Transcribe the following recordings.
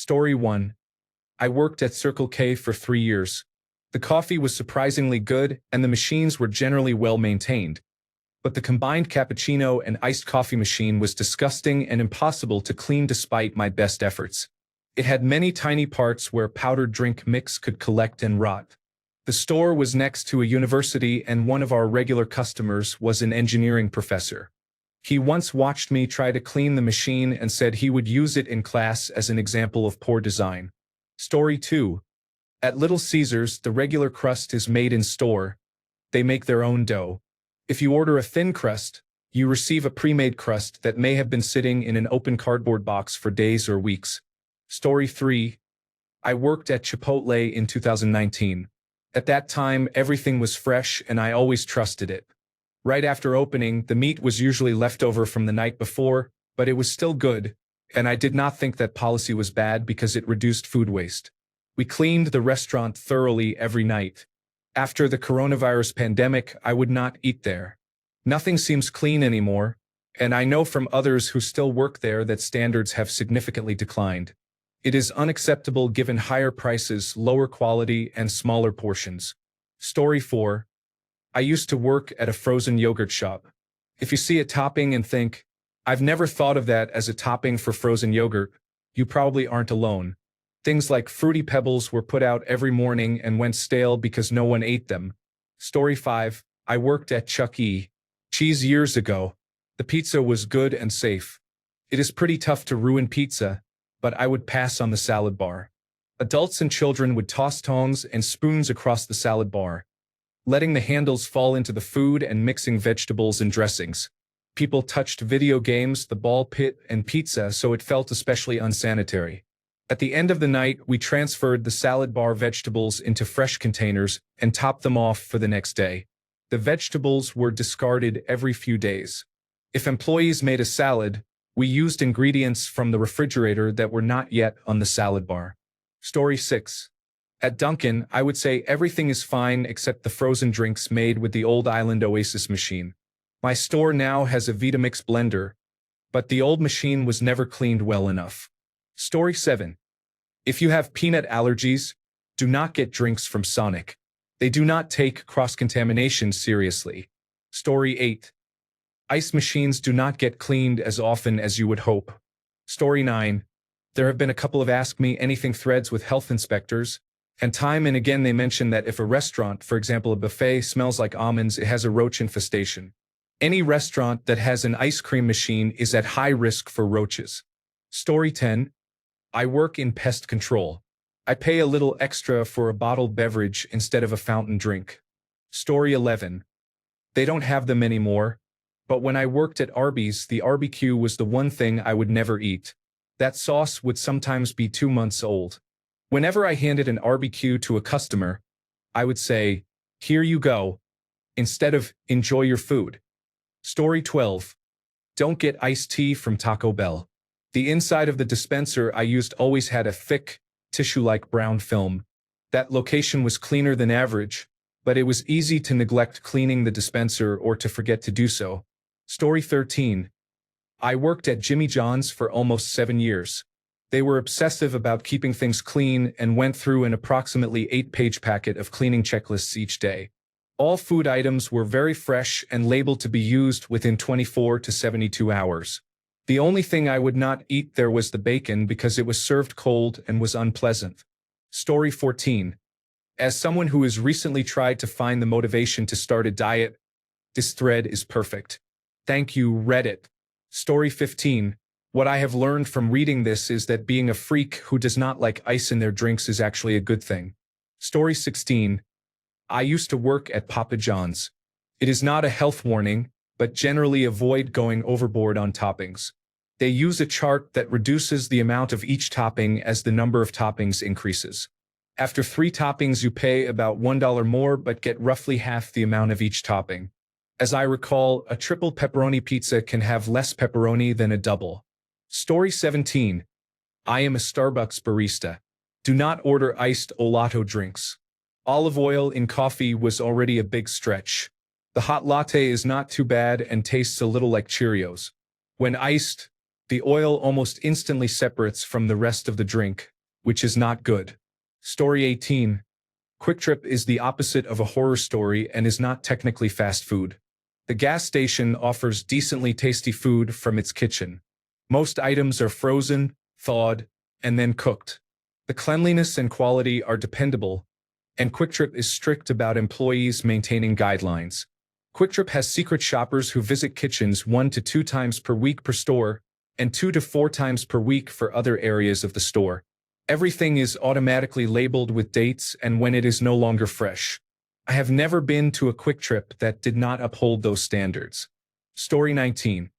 Story 1. I worked at Circle K for 3 years. The coffee was surprisingly good and the machines were generally well maintained. But the combined cappuccino and iced coffee machine was disgusting and impossible to clean despite my best efforts. It had many tiny parts where powdered drink mix could collect and rot. The store was next to a university and one of our regular customers was an engineering professor. He once watched me try to clean the machine and said he would use it in class as an example of poor design. Story 2. At Little Caesars, the regular crust is made in store. They make their own dough. If you order a thin crust, you receive a pre-made crust that may have been sitting in an open cardboard box for days or weeks. Story 3. I worked at Chipotle in 2019. At that time, everything was fresh and I always trusted it. Right after opening, the meat was usually left over from the night before, but it was still good, and I did not think that policy was bad because it reduced food waste. We cleaned the restaurant thoroughly every night. After the coronavirus pandemic, I would not eat there. Nothing seems clean anymore, and I know from others who still work there that standards have significantly declined. It is unacceptable given higher prices, lower quality, and smaller portions. Story 4. I used to work at a frozen yogurt shop. If you see a topping and think, I've never thought of that as a topping for frozen yogurt, you probably aren't alone. Things like Fruity Pebbles were put out every morning and went stale because no one ate them. Story 5. I worked at Chuck E. Cheese years ago. The pizza was good and safe. It is pretty tough to ruin pizza, but I would pass on the salad bar. Adults and children would toss tongs and spoons across the salad bar, letting the handles fall into the food and mixing vegetables and dressings. People touched video games, the ball pit, and pizza, so it felt especially unsanitary. At the end of the night, we transferred the salad bar vegetables into fresh containers and topped them off for the next day. The vegetables were discarded every few days. If employees made a salad, we used ingredients from the refrigerator that were not yet on the salad bar. Story 6. At Dunkin', I would say everything is fine except the frozen drinks made with the old Island Oasis machine. My store now has a Vitamix blender, but the old machine was never cleaned well enough. Story 7. If you have peanut allergies, do not get drinks from Sonic. They do not take cross-contamination seriously. Story 8. Ice machines do not get cleaned as often as you would hope. Story 9. There have been a couple of Ask Me Anything threads with health inspectors, and time and again they mention that if a restaurant, for example a buffet, smells like almonds, it has a roach infestation. Any restaurant that has an ice cream machine is at high risk for roaches. Story 10. I work in pest control. I pay a little extra for a bottled beverage instead of a fountain drink. Story 11. They don't have them anymore, but when I worked at Arby's, the barbecue was the one thing I would never eat. That sauce would sometimes be 2 months old. Whenever I handed an barbecue to a customer, I would say, "Here you go," instead of "Enjoy your food." Story 12. Don't get iced tea from Taco Bell. The inside of the dispenser I used always had a thick, tissue-like brown film. That location was cleaner than average, but it was easy to neglect cleaning the dispenser or to forget to do so. Story 13. I worked at Jimmy John's for almost 7 years. They were obsessive about keeping things clean and went through an approximately 8-page packet of cleaning checklists each day. All food items were very fresh and labeled to be used within 24 to 72 hours. The only thing I would not eat there was the bacon because it was served cold and was unpleasant. Story 14. As someone who has recently tried to find the motivation to start a diet, this thread is perfect. Thank you, Reddit. Story 15. What I have learned from reading this is that being a freak who does not like ice in their drinks is actually a good thing. Story 16. I used to work at Papa John's. It is not a health warning, but generally avoid going overboard on toppings. They use a chart that reduces the amount of each topping as the number of toppings increases. After 3 toppings you pay about $1 more but get roughly half the amount of each topping. As I recall, a triple pepperoni pizza can have less pepperoni than a double. Story 17. I am a Starbucks barista. Do not order iced Olato drinks. Olive oil in coffee was already a big stretch. The hot latte is not too bad and tastes a little like Cheerios. When iced, the oil almost instantly separates from the rest of the drink, which is not good. Story 18. Quick Trip is the opposite of a horror story and is not technically fast food. The gas station offers decently tasty food from its kitchen. Most items are frozen, thawed, and then cooked. The cleanliness and quality are dependable, and Quick Trip is strict about employees maintaining guidelines. Quick Trip has secret shoppers who visit kitchens 1 to 2 times per week per store, and 2 to 4 times per week for other areas of the store. Everything is automatically labeled with dates and when it is no longer fresh. I have never been to a Quick Trip that did not uphold those standards. Story 19.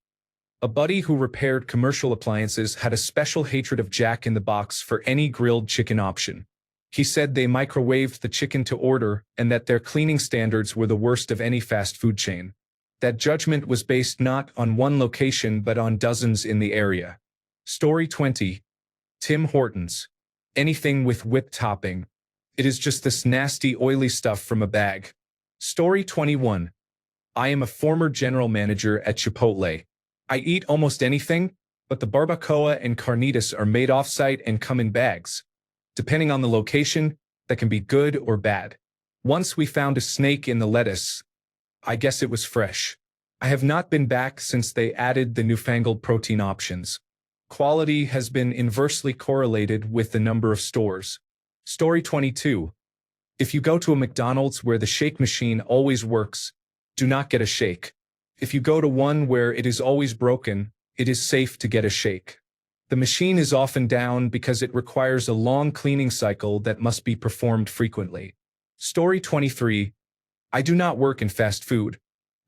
A buddy who repaired commercial appliances had a special hatred of Jack in the Box for any grilled chicken option. He said they microwaved the chicken to order and that their cleaning standards were the worst of any fast food chain. That judgment was based not on one location but on dozens in the area. Story 20. Tim Hortons. Anything with whipped topping. It is just this nasty oily stuff from a bag. Story 21. I am a former general manager at Chipotle. I eat almost anything, but the barbacoa and carnitas are made off-site and come in bags. Depending on the location, that can be good or bad. Once we found a snake in the lettuce. I guess it was fresh. I have not been back since they added the newfangled protein options. Quality has been inversely correlated with the number of stores. Story 22. If you go to a McDonald's where the shake machine always works, do not get a shake. If you go to one where it is always broken, it is safe to get a shake. The machine is often down because it requires a long cleaning cycle that must be performed frequently. Story 23. I do not work in fast food,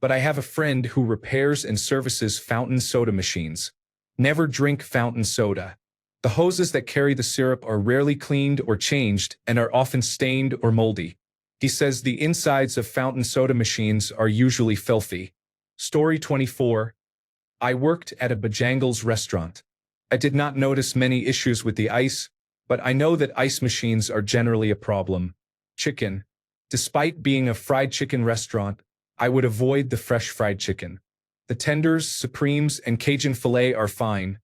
but I have a friend who repairs and services fountain soda machines. Never drink fountain soda. The hoses that carry the syrup are rarely cleaned or changed and are often stained or moldy. He says the insides of fountain soda machines are usually filthy. Story 24. I worked at a Bojangles restaurant. I did not notice many issues with the ice, but I know that ice machines are generally a problem. Chicken. Despite being a fried chicken restaurant, I would avoid the fresh fried chicken. The tenders, supremes, and Cajun filet are fine.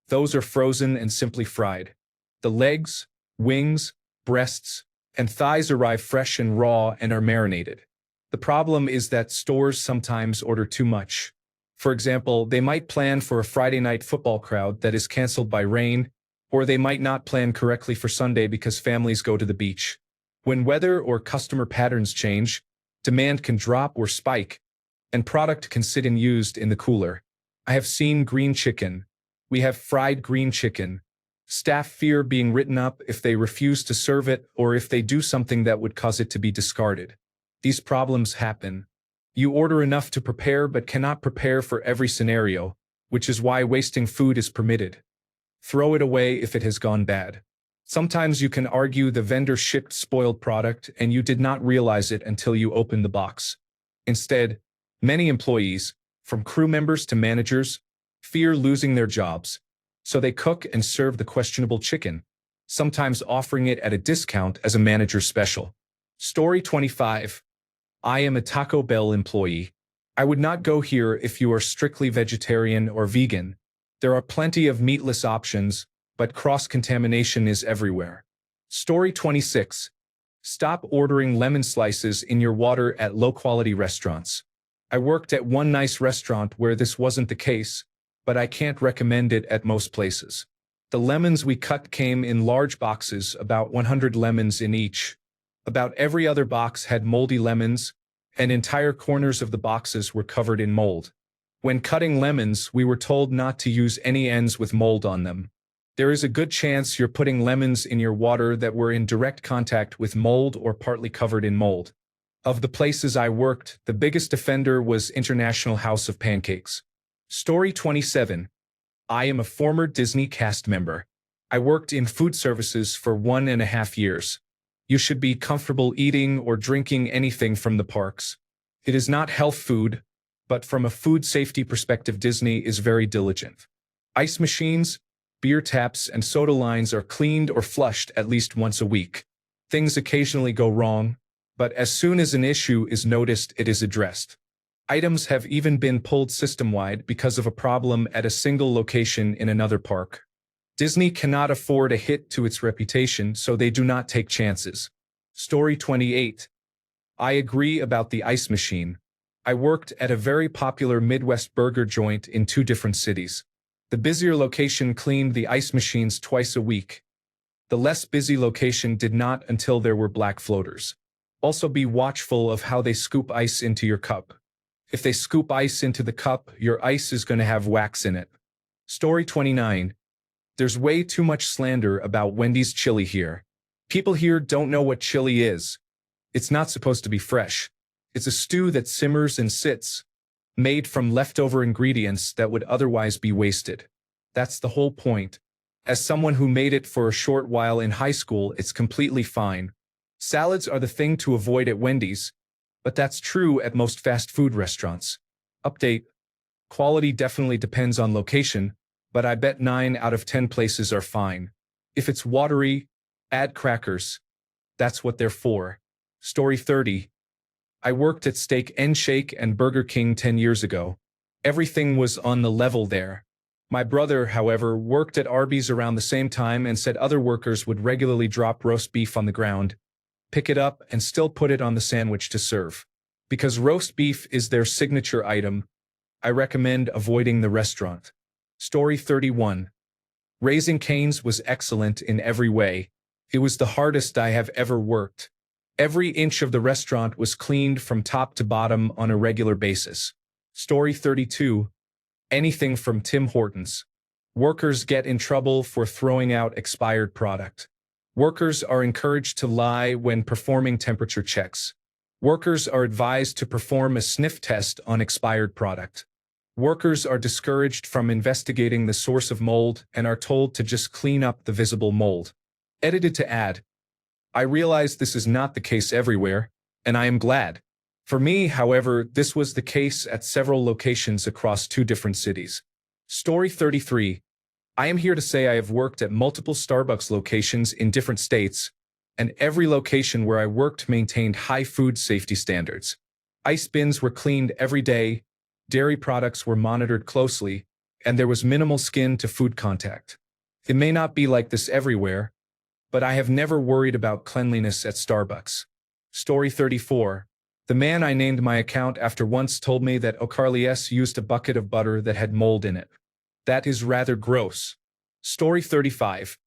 Those are frozen and simply fried. The legs, wings, breasts, and thighs arrive fresh and raw and are marinated. The problem is that stores sometimes order too much. For example, they might plan for a Friday night football crowd that is canceled by rain, or they might not plan correctly for Sunday because families go to the beach. When weather or customer patterns change, demand can drop or spike, and product can sit unused in the cooler. I have seen green chicken. We have fried green chicken. Staff fear being written up if they refuse to serve it or if they do something that would cause it to be discarded. These problems happen. You order enough to prepare but cannot prepare for every scenario, which is why wasting food is permitted. Throw it away if it has gone bad. Sometimes you can argue the vendor shipped spoiled product and you did not realize it until you opened the box. Instead, many employees, from crew members to managers, fear losing their jobs, so they cook and serve the questionable chicken, sometimes offering it at a discount as a manager special. Story 25. I am a Taco Bell employee. I would not go here if you are strictly vegetarian or vegan. There are plenty of meatless options, but cross-contamination is everywhere. Story 26. Stop ordering lemon slices in your water at low-quality restaurants. I worked at one nice restaurant where this wasn't the case, but I can't recommend it at most places. The lemons we cut came in large boxes, about 100 lemons in each. About every other box had moldy lemons, and entire corners of the boxes were covered in mold. When cutting lemons, we were told not to use any ends with mold on them. There is a good chance you're putting lemons in your water that were in direct contact with mold or partly covered in mold. Of the places I worked, the biggest offender was International House of Pancakes. Story 27. I am a former Disney cast member. I worked in food services for 1.5 years. You should be comfortable eating or drinking anything from the parks. It is not health food, but from a food safety perspective, Disney is very diligent. Ice machines, beer taps, and soda lines are cleaned or flushed at least once a week. Things occasionally go wrong, but as soon as an issue is noticed, it is addressed. Items have even been pulled system-wide because of a problem at a single location in another park. Disney cannot afford a hit to its reputation, so they do not take chances. Story 28. I agree about the ice machine. I worked at a very popular Midwest burger joint in 2 different cities. The busier location cleaned the ice machines twice a week. The less busy location did not until there were black floaters. Also be watchful of how they scoop ice into your cup. If they scoop ice into the cup, your ice is going to have wax in it. Story 29. There's way too much slander about Wendy's chili here. People here don't know what chili is. It's not supposed to be fresh. It's a stew that simmers and sits, made from leftover ingredients that would otherwise be wasted. That's the whole point. As someone who made it for a short while in high school, it's completely fine. Salads are the thing to avoid at Wendy's, but that's true at most fast food restaurants. Update. Quality definitely depends on location, but I bet 9 out of 10 places are fine. If it's watery, add crackers. That's what they're for. Story 30. I worked at Steak and Shake and Burger King 10 years ago. Everything was on the level there. My brother, however, worked at Arby's around the same time and said other workers would regularly drop roast beef on the ground, pick it up, and still put it on the sandwich to serve. Because roast beef is their signature item, I recommend avoiding the restaurant. Story 31. Raising Cane's was excellent in every way. It was the hardest I have ever worked. Every inch of the restaurant was cleaned from top to bottom on a regular basis. Story 32. Anything from Tim Hortons. Workers get in trouble for throwing out expired product. Workers are encouraged to lie when performing temperature checks. Workers are advised to perform a sniff test on expired product. Workers are discouraged from investigating the source of mold and are told to just clean up the visible mold. Edited to add. I realize this is not the case everywhere, and I am glad. For me, however, this was the case at several locations across 2 different cities. Story 33. I am here to say I have worked at multiple Starbucks locations in different states, and every location where I worked maintained high food safety standards. Ice bins were cleaned every day, dairy products were monitored closely, and there was minimal skin-to-food contact. It may not be like this everywhere, but I have never worried about cleanliness at Starbucks. Story 34. The man I named my account after once told me that O'Carly's used a bucket of butter that had mold in it. That is rather gross. Story 35.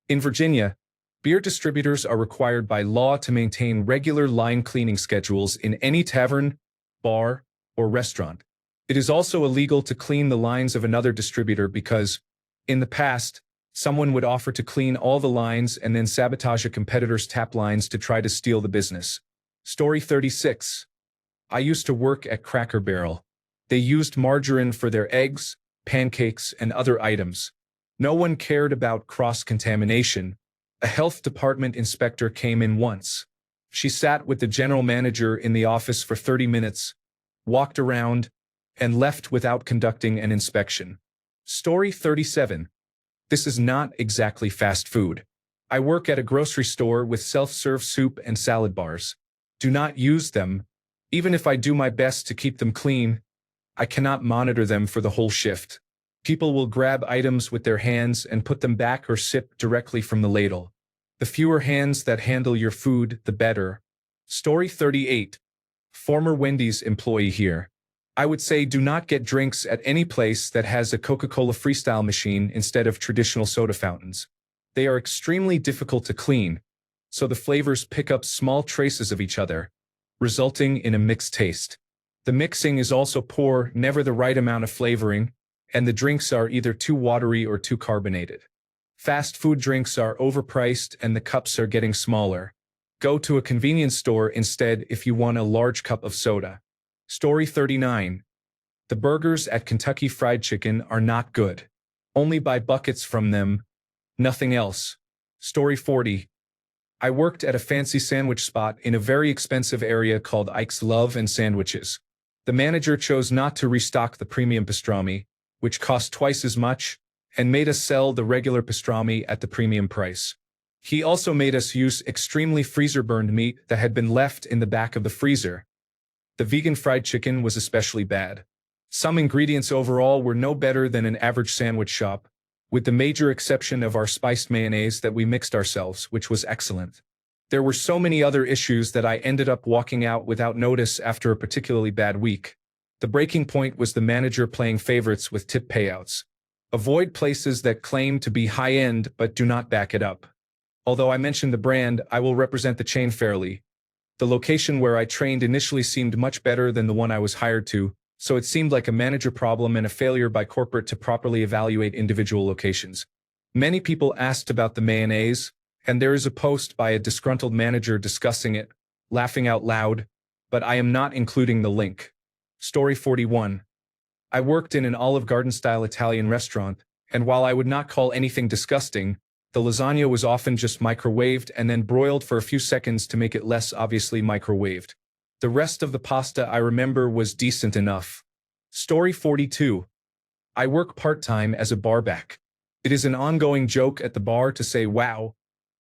In Virginia, beer distributors are required by law to maintain regular line cleaning schedules in any tavern, bar, or restaurant. It is also illegal to clean the lines of another distributor because, in the past, someone would offer to clean all the lines and then sabotage a competitor's tap lines to try to steal the business. Story 36. I used to work at Cracker Barrel. They used margarine for their eggs, pancakes, and other items. No one cared about cross-contamination. A health department inspector came in once. She sat with the general manager in the office for 30 minutes, walked around, and left without conducting an inspection. Story 37. This is not exactly fast food. I work at a grocery store with self-serve soup and salad bars. Do not use them. Even if I do my best to keep them clean, I cannot monitor them for the whole shift. People will grab items with their hands and put them back or sip directly from the ladle. The fewer hands that handle your food, the better. Story 38. Former Wendy's employee here. I would say do not get drinks at any place that has a Coca-Cola Freestyle machine instead of traditional soda fountains. They are extremely difficult to clean, so the flavors pick up small traces of each other, resulting in a mixed taste. The mixing is also poor, never the right amount of flavoring, and the drinks are either too watery or too carbonated. Fast food drinks are overpriced and the cups are getting smaller. Go to a convenience store instead if you want a large cup of soda. Story 39. The burgers at Kentucky Fried Chicken are not good. Only buy buckets from them, nothing else. Story 40. I worked at a fancy sandwich spot in a very expensive area called Ike's Love and Sandwiches. The manager chose not to restock the premium pastrami, which cost twice as much, and made us sell the regular pastrami at the premium price. He also made us use extremely freezer-burned meat that had been left in the back of the freezer. The vegan fried chicken was especially bad. Some ingredients overall were no better than an average sandwich shop, with the major exception of our spiced mayonnaise that we mixed ourselves, which was excellent. There were so many other issues that I ended up walking out without notice after a particularly bad week. The breaking point was the manager playing favorites with tip payouts. Avoid places that claim to be high-end but do not back it up. Although I mentioned the brand, I will represent the chain fairly. The location where I trained initially seemed much better than the one I was hired to, so it seemed like a manager problem and a failure by corporate to properly evaluate individual locations. Many people asked about the mayonnaise, and there is a post by a disgruntled manager discussing it, laughing out loud, but I am not including the link. Story 41. I worked in an Olive Garden-style Italian restaurant, and while I would not call anything disgusting, the lasagna was often just microwaved and then broiled for a few seconds to make it less obviously microwaved. The rest of the pasta I remember was decent enough. Story 42. I work part-time as a barback. It is an ongoing joke at the bar to say, "Wow,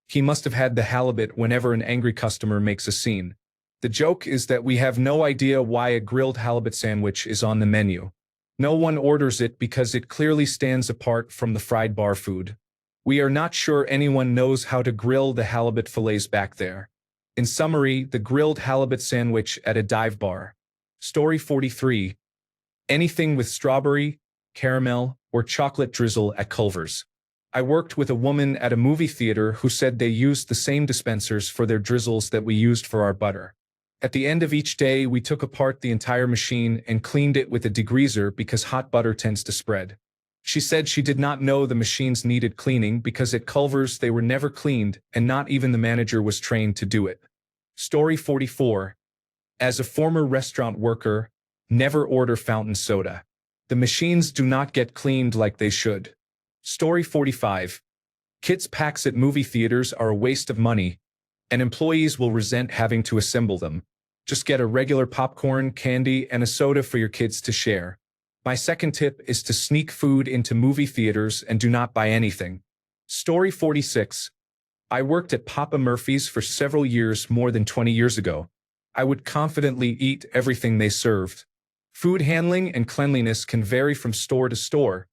he must have had the halibut," whenever an angry customer makes a scene. The joke is that we have no idea why a grilled halibut sandwich is on the menu. No one orders it because it clearly stands apart from the fried bar food. We are not sure anyone knows how to grill the halibut fillets back there. In summary, the grilled halibut sandwich at a dive bar. Story 43. Anything with strawberry, caramel, or chocolate drizzle at Culver's. I worked with a woman at a movie theater who said they used the same dispensers for their drizzles that we used for our butter. At the end of each day, we took apart the entire machine and cleaned it with a degreaser because hot butter tends to spread. She said she did not know the machines needed cleaning because at Culver's they were never cleaned and not even the manager was trained to do it. Story 44. As a former restaurant worker, never order fountain soda. The machines do not get cleaned like they should. Story 45. Kids' packs at movie theaters are a waste of money, and employees will resent having to assemble them. Just get a regular popcorn, candy, and a soda for your kids to share. My second tip is to sneak food into movie theaters and do not buy anything. Story 46. I worked at Papa Murphy's for several years more than 20 years ago. I would confidently eat everything they served. Food handling and cleanliness can vary from store to store,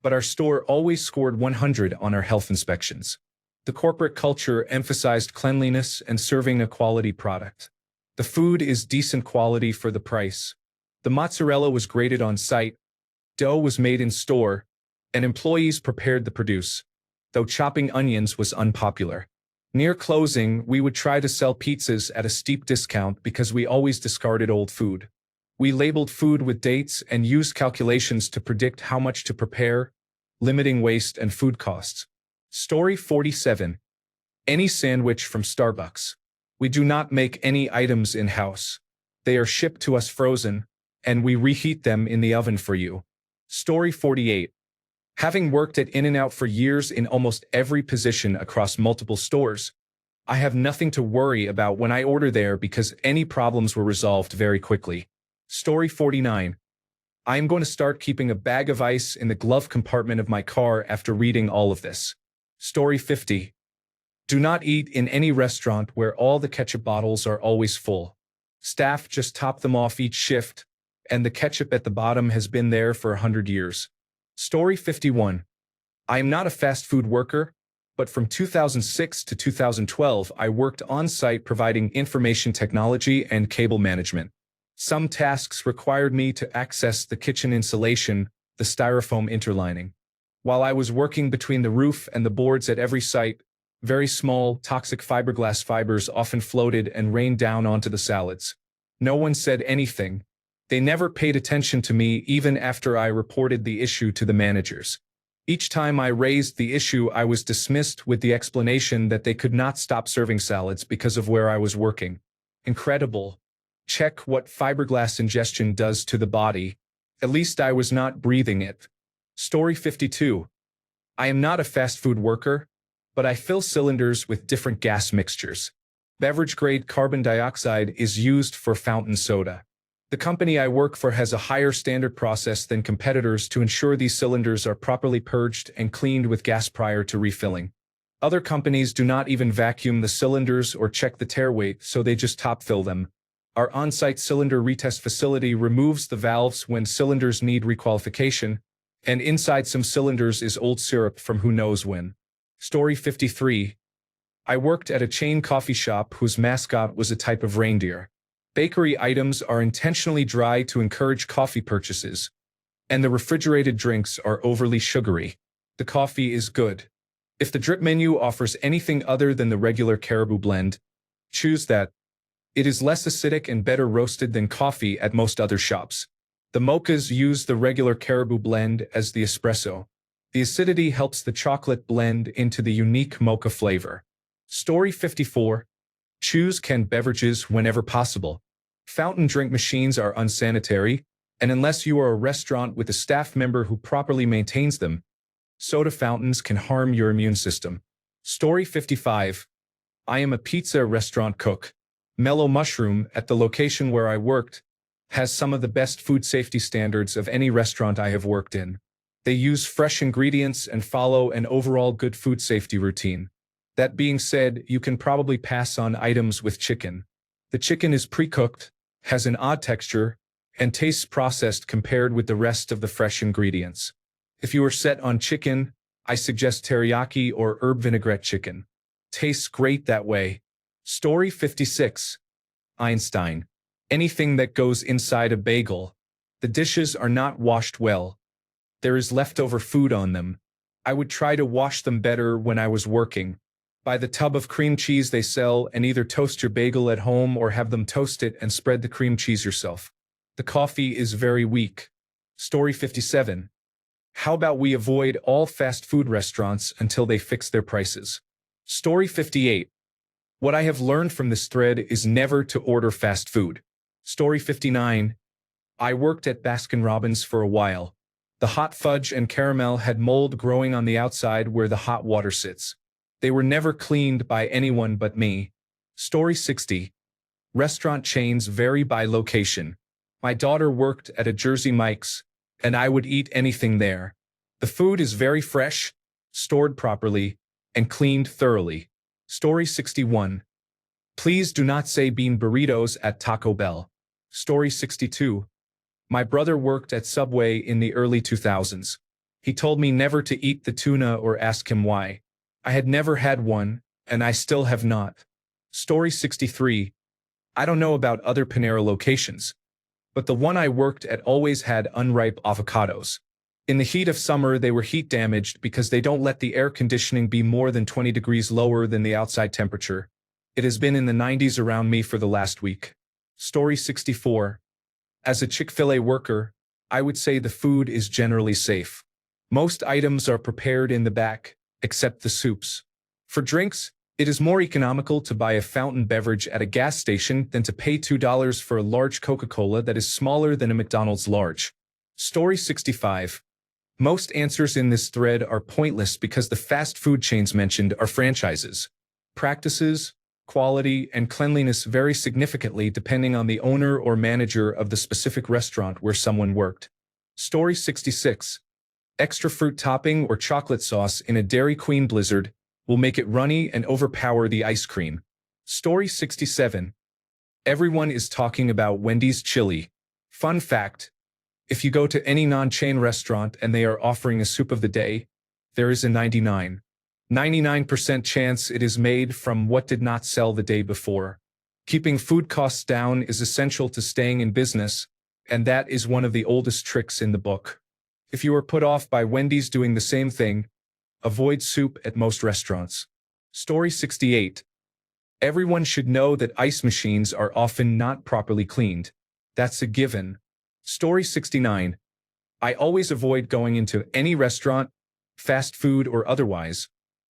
but our store always scored 100 on our health inspections. The corporate culture emphasized cleanliness and serving a quality product. The food is decent quality for the price. The mozzarella was grated on site, dough was made in store, and employees prepared the produce, though chopping onions was unpopular. Near closing, we would try to sell pizzas at a steep discount because we always discarded old food. We labeled food with dates and used calculations to predict how much to prepare, limiting waste and food costs. Story 47. Any sandwich from Starbucks. We do not make any items in-house. They are shipped to us frozen, and we reheat them in the oven for you. Story 48. Having worked at In-N-Out for years in almost every position across multiple stores, I have nothing to worry about when I order there because any problems were resolved very quickly. Story 49. I am going to start keeping a bag of ice in the glove compartment of my car after reading all of this. Story 50. Do not eat in any restaurant where all the ketchup bottles are always full. Staff just top them off each shift, and the ketchup at the bottom has been there for 100 years. Story 51. I am not a fast food worker, but from 2006 to 2012 I worked on-site providing information technology and cable management. Some tasks required me to access the kitchen insulation, the styrofoam interlining. While I was working between the roof and the boards at every site, very small, toxic fiberglass fibers often floated and rained down onto the salads. No one said anything. They never paid attention to me even after I reported the issue to the managers. Each time I raised the issue, I was dismissed with the explanation that they could not stop serving salads because of where I was working. Incredible. Check what fiberglass ingestion does to the body. At least I was not breathing it. Story 52. I am not a fast food worker, but I fill cylinders with different gas mixtures. Beverage-grade carbon dioxide is used for fountain soda. The company I work for has a higher standard process than competitors to ensure these cylinders are properly purged and cleaned with gas prior to refilling. Other companies do not even vacuum the cylinders or check the tare weight, so they just top-fill them. Our on-site cylinder retest facility removes the valves when cylinders need requalification, And inside some cylinders is old syrup from who knows when. Story 53. I worked at a chain coffee shop whose mascot was a type of reindeer. Bakery items are intentionally dry to encourage coffee purchases, and the refrigerated drinks are overly sugary. The coffee is good. If the drip menu offers anything other than the regular caribou blend, choose that. It is less acidic and better roasted than coffee at most other shops. The mochas use the regular caribou blend as the espresso. The acidity helps the chocolate blend into the unique mocha flavor. Story 54. Choose canned beverages whenever possible. Fountain drink machines are unsanitary, and unless you are a restaurant with a staff member who properly maintains them, soda fountains can harm your immune system. Story 55. I am a pizza restaurant cook. Mellow Mushroom, at the location where I worked, has some of the best food safety standards of any restaurant I have worked in. They use fresh ingredients and follow an overall good food safety routine. That being said, you can probably pass on items with chicken. The chicken is pre-cooked, has an odd texture, and tastes processed compared with the rest of the fresh ingredients. If you are set on chicken, I suggest teriyaki or herb vinaigrette chicken. Tastes great that way. Story 56. Einstein. Anything that goes inside a bagel. The dishes are not washed well. There is leftover food on them. I would try to wash them better when I was working. Buy the tub of cream cheese they sell and either toast your bagel at home or have them toast it and spread the cream cheese yourself. The coffee is very weak. Story 57. How about we avoid all fast food restaurants until they fix their prices? Story 58. What I have learned from this thread is never to order fast food. Story 59. I worked at Baskin-Robbins for a while. The hot fudge and caramel had mold growing on the outside where the hot water sits. They were never cleaned by anyone but me. Story 60. Restaurant chains vary by location. My daughter worked at a Jersey Mike's, and I would eat anything there. The food is very fresh, stored properly, and cleaned thoroughly. Story 61. Please do not say bean burritos at Taco Bell. Story 62. My brother worked at Subway in the early 2000s. He told me never to eat the tuna or ask him why. I had never had one, and I still have not. Story 63. I don't know about other Panera locations, but the one I worked at always had unripe avocados. In the heat of summer, they were heat damaged because they don't let the air conditioning be more than 20 degrees lower than the outside temperature. It has been in the 90s around me for the last week. Story 64. As a Chick-fil-A worker, I would say the food is generally safe. Most items are prepared in the back, except the soups. For drinks, it is more economical to buy a fountain beverage at a gas station than to pay $2 for a large Coca-Cola that is smaller than a McDonald's large. Story 65. Most answers in this thread are pointless because the fast food chains mentioned are franchises. Practices, quality, and cleanliness vary significantly depending on the owner or manager of the specific restaurant where someone worked. Story 66. Extra fruit topping or chocolate sauce in a Dairy Queen Blizzard will make it runny and overpower the ice cream. Story 67. Everyone is talking about Wendy's chili. Fun fact, if you go to any non-chain restaurant and they are offering a soup of the day, there is a 99% chance it is made from what did not sell the day before. Keeping food costs down is essential to staying in business, and that is one of the oldest tricks in the book. If you are put off by Wendy's doing the same thing, avoid soup at most restaurants. Story 68. Everyone should know that ice machines are often not properly cleaned. That's a given. Story 69. I always avoid going into any restaurant, fast food or otherwise,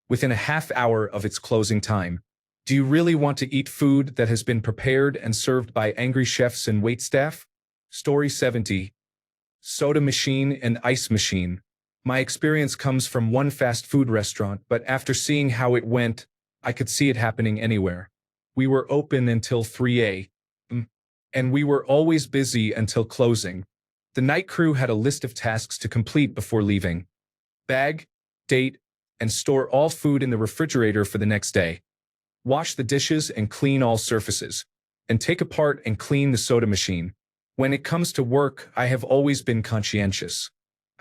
within a half hour of its closing time. Do you really want to eat food that has been prepared and served by angry chefs and waitstaff? Story 70. Soda machine and ice machine. My experience comes from one fast food restaurant, but after seeing how it went, I could see it happening anywhere. We were open until 3 a.m., and we were always busy until closing. The night crew had a list of tasks to complete before leaving. Bag, date, and store all food in the refrigerator for the next day. Wash the dishes and clean all surfaces. And take apart and clean the soda machine. When it comes to work, I have always been conscientious.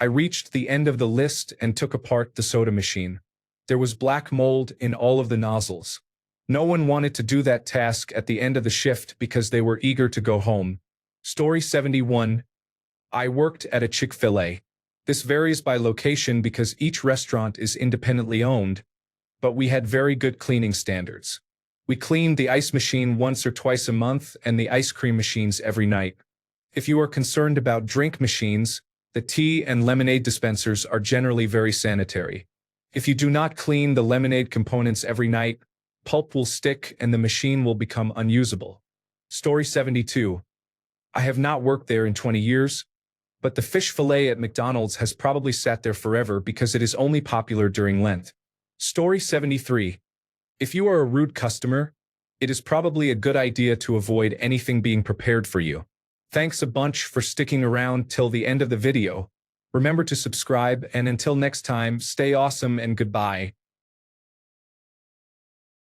I reached the end of the list and took apart the soda machine. There was black mold in all of the nozzles. No one wanted to do that task at the end of the shift because they were eager to go home. Story 71. I worked at a Chick-fil-A. This varies by location because each restaurant is independently owned, but we had very good cleaning standards. We cleaned the ice machine once or twice a month and the ice cream machines every night. If you are concerned about drink machines, the tea and lemonade dispensers are generally very sanitary. If you do not clean the lemonade components every night, pulp will stick and the machine will become unusable. Story 72. I have not worked there in 20 years, but the fish fillet at McDonald's has probably sat there forever because it is only popular during Lent. Story 73. If you are a rude customer, it is probably a good idea to avoid anything being prepared for you. Thanks a bunch for sticking around till the end of the video. Remember to subscribe, and until next time, stay awesome and goodbye.